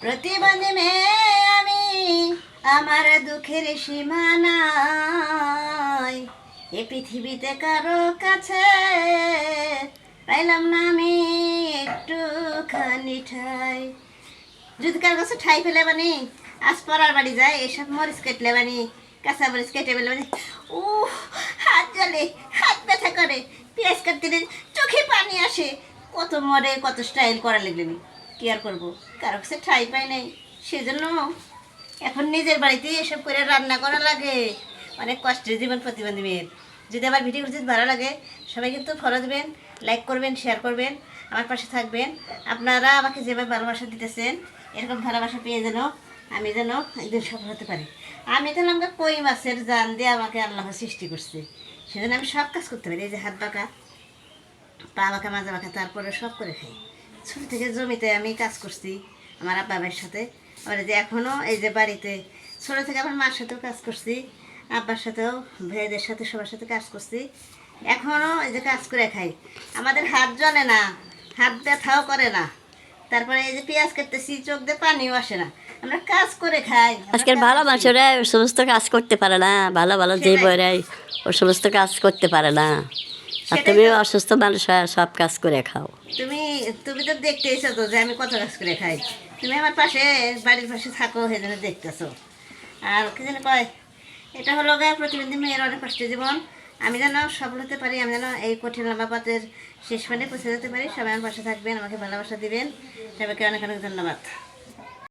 প্রতিবন্ধী মেয়ে আমি, আমার দুঃখের সীমানায় এ পৃথিবীতে কারো কাছে পাইলাম না আমি একটুখানি ঠাই। যদি কারো কাছে ঠাই ফেলে বানি আজ পরার বাড়ি যায়, এসব মরিচ কেটলে বানি, কাঁচা মরিচ কেটে ফেলে বানি, ও হাত জ্বলে, হাত ব্যথা করে, পেঁয়াজ কাটতে চোখে পানি আসে, কত মরে, কত স্টাইল করা লাগলেনি। কি আর করবো, কারো কাছে ঠাই পাই নাই, সেজন্য এখন নিজের বাড়িতেই এসব করে রান্না করা লাগে। অনেক কষ্টের জীবন প্রতিবন্ধী মেয়ের। যদি আমার ভিডিও যদি ভালো লাগে, সবাই কিন্তু ফলো দেবেন, লাইক করবেন, শেয়ার করবেন, আমার পাশে থাকবেন। আপনারা আমাকে যেভাবে ভালোবাসা দিতেছেন, এরকম ভালোবাসা পেয়ে আমি যেন একদিন সফল হতে পারি। আমি তো আমাকে কই মাছের জান দিয়ে আমাকে আল্লাহ সৃষ্টি করছে, সেজন্য আমি সব কাজ করতে পারি। এই যে হাত বাঁকা, পা বাঁকা, মাজা বাঁকা, তারপরে সব করে খাই। ছোটো থেকে জমিতে আমি কাজ করছি আমার আব্বা ভাইয়ের সাথে। আবার এই যে এখনও এই যে বাড়িতে ছোটো থেকে আমার মার সাথেও কাজ করছি, আব্বার সাথেও, ভাইদের সাথে, সবার সাথে কাজ করছি। এখনও এই যে কাজ করে খাই। আমাদের হাত জ্বলে না, হাত ব্যথাও করে না। তারপরে এই যে পেঁয়াজ কাটতেছি, চোখ দিয়ে পানিও আসে না। আমরা কাজ করে খাই। আজকের ভালো মানুষেরা ওই সমস্ত কাজ করতে পারে না, ভালো ভালো যে সেটাই। বইরাই ওই সমস্ত কাজ করতে পারে না। আর সেটাই তুমি তো। অসুস্থ মানুষ হয়ে সব কাজ করে খাও। তুমি তুমি তো দেখতে এসো তো যে আমি কত কাজ করে খাই। তুমি আমার পাশে, বাড়ির পাশে থাকো, সেই জন্য দেখতেছো। আর কি যেন কয়, এটা হলো গায়ে প্রতিবন্ধী মেয়ের অনেক কষ্টের জীবন। আমি যেন সফল হতে পারি, আমি যেন এই কঠিন লম্বা পথের শেষ মানে পৌঁছে যেতে পারি। সবাই আমার পাশে থাকবেন, আমাকে ভালোবাসা দিবেন। সবাইকে অনেক অনেক ধন্যবাদ।